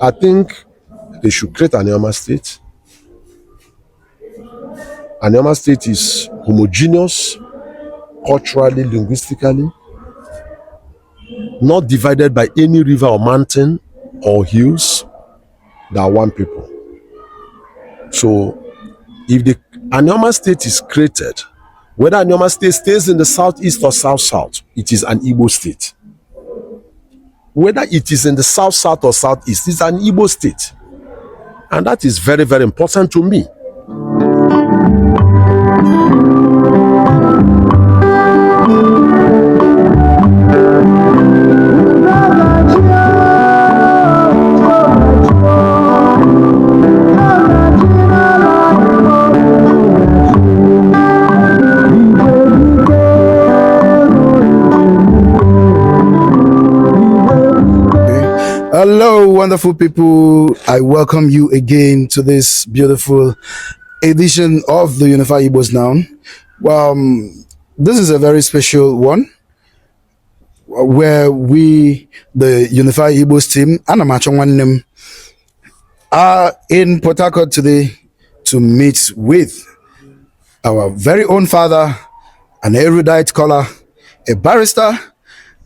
I think they should create an Anyoma state. An Anyoma state is homogeneous, culturally, linguistically, not divided by any river or mountain or hills. There are one people. So if the Anyoma state is created, whether Anyoma state stays in the southeast or south-south, it is an Igbo state. Whether it is in the south-south or southeast, it's an Igbo state. And that is very, very important to me. Hello, wonderful people. I welcome you again to this beautiful edition of the Unified Igbos Now. This is a very special one where we, the Unified Igbos team, Anyama, are in Port Harcourt today to meet with our very own father, an erudite scholar, a barrister,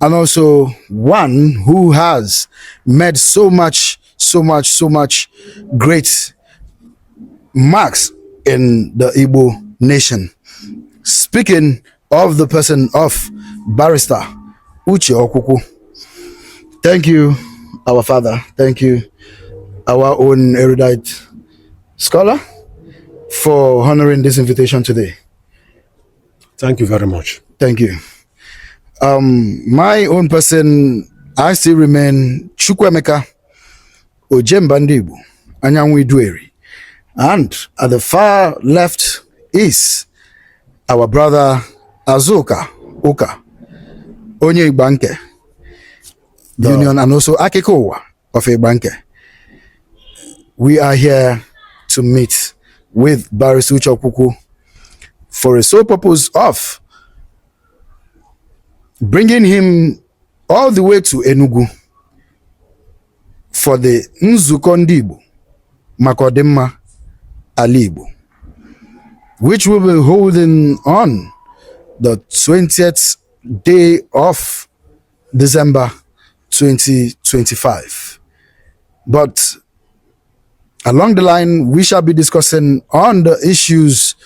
and also one who has made so much great marks in the Igbo nation. Speaking of the person of Barrister UCHE OKWUKWU. Thank you, our father. Thank you, our own erudite scholar, for honoring this invitation today. Thank you very much. Thank you. My own person, I still remain Chukwemeka Ojembandibu Anyama. And at the far left is our brother Azuka Oka Onye Banke Union and also Akikowa of Banke. We are here to meet with Barrister UCHE OKWUKWU for a sole purpose of bringing him all the way to Enugu for the Nzuko Ndị Igbo Makodimma Ala Igbo, which will be holding on the 20th day of December 2025. But along the line, we shall be discussing on the issues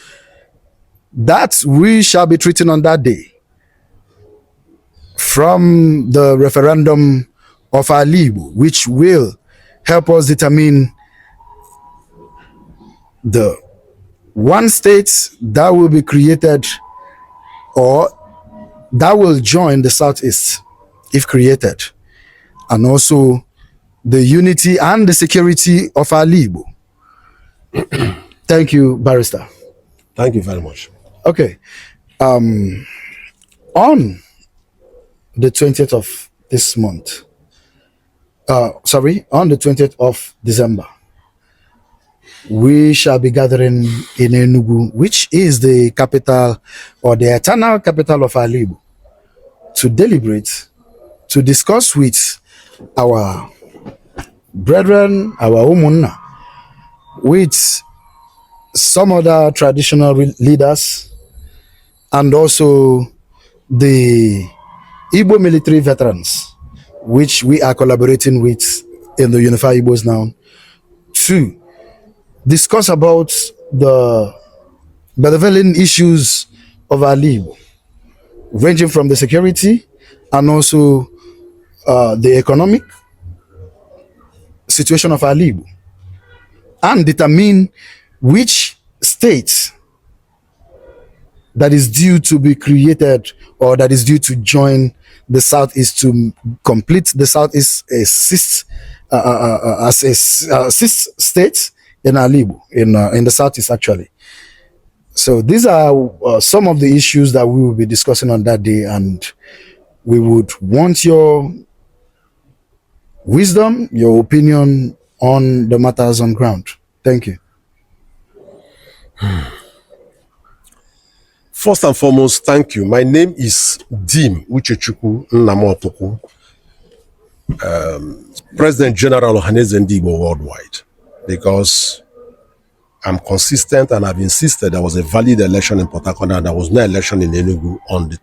that we shall be treating on that day, from the referendum of Ala Igbo, which will help us determine the one state that will be created or that will join the Southeast if created, and also the unity and the security of Ala Igbo. Thank you, Barrister. Thank you very much. Okay. On the 20th of this month, on the 20th of December, we shall be gathering in Enugu, which is the capital or the eternal capital of Ala Igbo, to deliberate, to discuss with our brethren, our umunna, with some other traditional leaders, and also the Igbo military veterans, which we are collaborating with in the Unified Igbos Now, to discuss about the benevolent issues of Ala Igbo, ranging from the security and also the economic situation of Ala Igbo, and determine which state that is due to be created or that is due to join the Southeast to complete the Southeast as a sixth state in Ala Igbo, in the Southeast actually. So these are some of the issues that we will be discussing on that day, and we would want your wisdom, your opinion on the matters on ground. Thank you. First and foremost, thank you. My name is Dim Uchechukwu Nnamotokwu. President General Ohaneze Ndigbo worldwide, because I'm consistent and I've insisted there was a valid election in Port Harcourt and there was no election in Enugu on the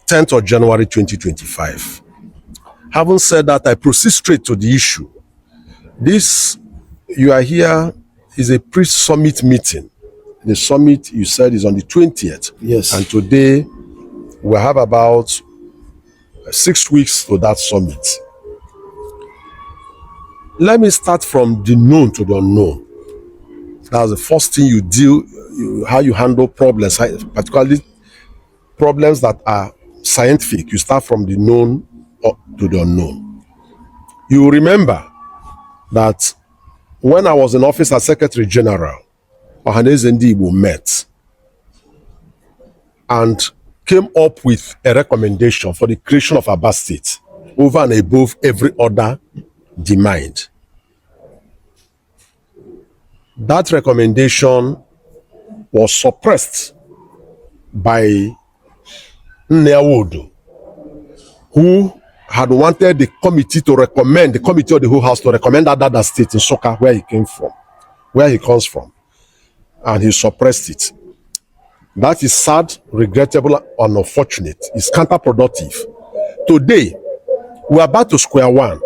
10th of January 2025. Having said that, I proceed straight to the issue. This, you are here, is a pre-summit meeting. The summit, you said, is on the 20th. Yes. And today, we have about 6 weeks to that summit. Let me start from the known to the unknown. That's the first thing you deal, how you handle problems, particularly problems that are scientific. You start from the known to the unknown. You remember that when I was in office as Secretary General, Ohaneze Ndigbo met and came up with a recommendation for the creation of Aba State over and above every other demand. That recommendation was suppressed by Nnewodo, who had wanted the committee to recommend, the committee of the whole house to recommend that state in Soka, where he came from, where he comes from, and he suppressed it. That is sad, regrettable, and unfortunate. It's counterproductive. Today, we are back to square one.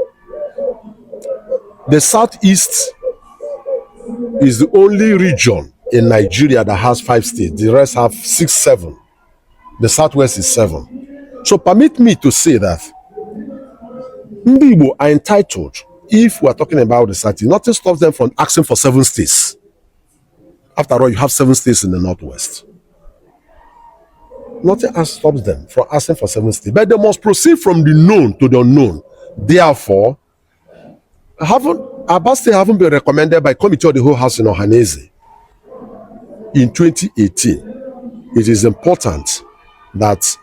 The Southeast is the only region in Nigeria that has 5 states. The rest have 6, 7. The Southwest is 7. So permit me to say that Ndigbo are entitled, if we are talking about the Southeast, nothing stops them from asking for 7 states. After all, you have 7 states in the Northwest. Nothing stops them from asking for 7 states. But they must proceed from the known to the unknown. Therefore, Aba State haven't been recommended by Committee of the Whole House in Ohaneze in 2018. It is important that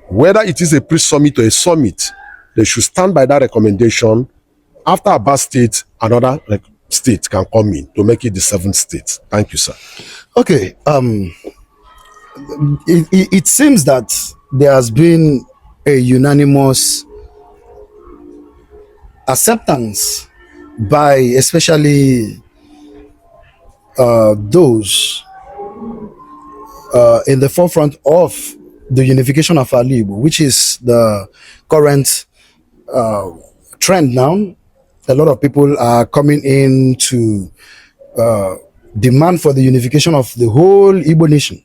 whether it is a pre-summit or a summit, they should stand by that recommendation. After Aba State, another state can come in to make it the 7th state. Thank you, sir. Okay. It seems that there has been a unanimous acceptance by especially those in the forefront of the unification of Igbo, which is the current trend now. A lot of people are coming in to demand for the unification of the whole Igbo nation,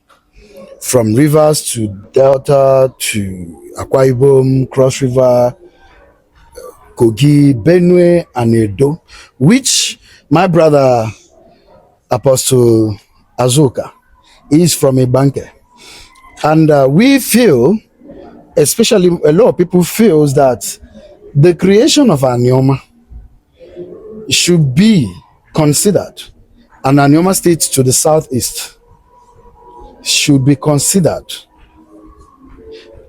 from rivers to Delta to Akwa Ibom, Cross River, Kogi, Benue, and Edo, which my brother Apostle Azuka is from a banker. And we feel, especially a lot of people feels that the creation of Anyoma should be considered. An Anyoma state to the southeast should be considered,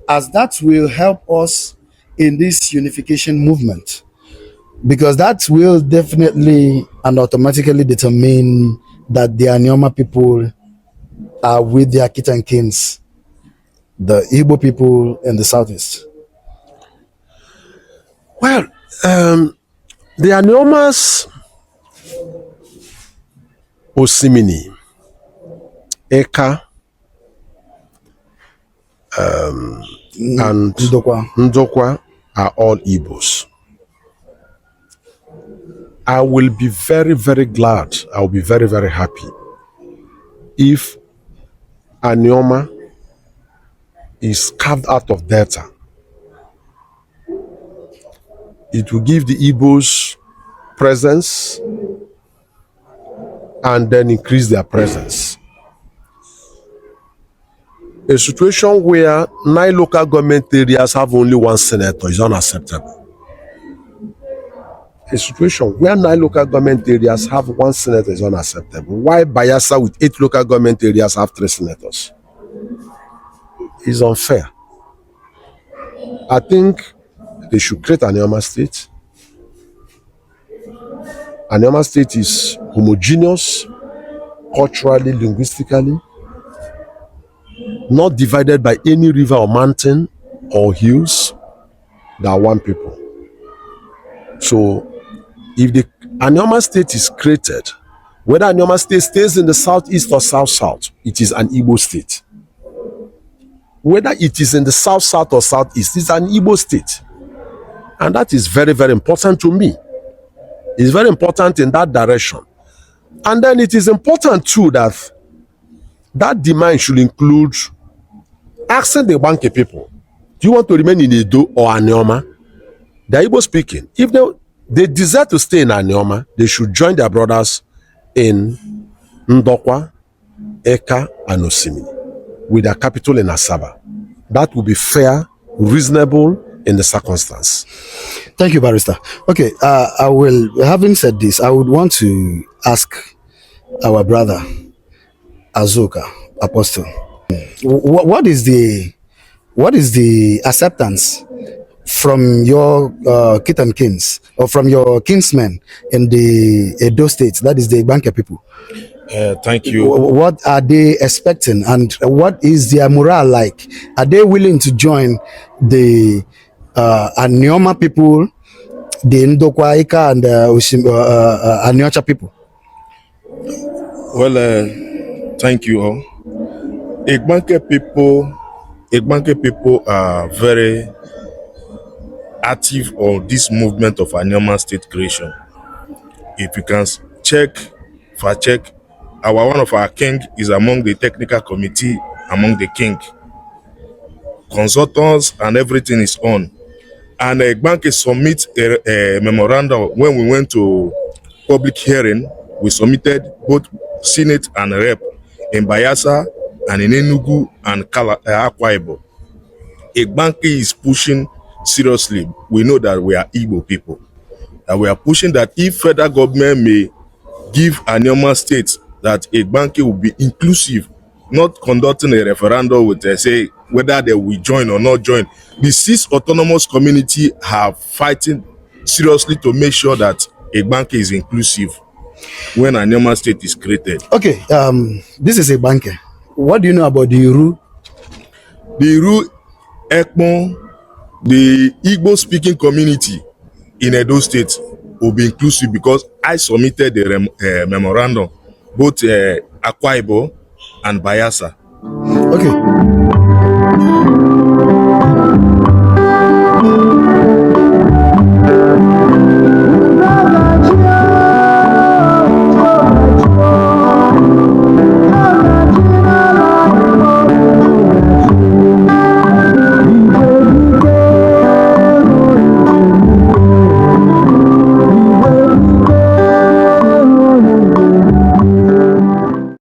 as that will help us in this unification movement, because that will definitely and automatically determine that the Anyoma people are with their kith and kins, the Igbo people in the southeast. Well, the Aniomas, Osimini, Eka, and Ndokwa are all Igbos. I will be very, very glad. I will be very, very happy if Anyoma is carved out of Delta. It will give the Igbos presence and then increase their presence. A situation where 9 local government areas have only 1 senator is unacceptable. A situation where 9 local government areas have 1 senator is unacceptable. Why Bayelsa with 8 local government areas have 3 senators? It's unfair. I think they should create an Anyoma state. An Anyoma state is homogeneous, culturally, linguistically, not divided by any river or mountain or hills. There are one people. So if the Anyoma state is created, whether Anyoma state stays in the southeast or south-south, it is an Igbo state. Whether it is in the south-south or southeast, it's an Igbo state. And that is very, very important to me. It's very important in that direction. And then it is important too that that demand should include asking the Banke people, do you want to remain in Edo or Anyoma? They're Igbo speaking. If they desire to stay in Anyoma, they should join their brothers in Ndokwa, Eka, and Osimiri with their capital in Asaba. That will be fair, reasonable in the circumstance. Thank you, Barrister. Okay, I will, having said this, I would want to ask our brother, Azuka, Apostle, what is the acceptance from your kith and kins, or from your kinsmen in the Edo State, that is the Banke people? Thank you. What are they expecting, and what is their morale like? Are they willing to join the Anyoma people, the Ndokwa, Ika, and Aniocha people? Well, thank you all. Igbanke people are very active on this movement of Anyoma state creation. If you can check, one of our king is among the technical committee, among the king. Consultants and everything is on. And Igbanke submit a memorandum. When we went to public hearing, we submitted both Senate and Rep in Bayelsa and in Enugu and Akwa Ibom. Igbanke is pushing seriously. We know that we are Igbo people. And we are pushing that if federal government may give Anyoma state, that Igbanke will be inclusive, not conducting a referendum with say whether they will join or not join. The 6 autonomous community have fighting seriously to make sure that Igbanke is inclusive when Anyoma state is created. Okay, this is Igbanke. What do you know about the Iru? The Iru, Ekpon, the Igbo speaking community in Edo State will be inclusive because I submitted the memorandum, both Akwa Ibom and Bayelsa. Okay.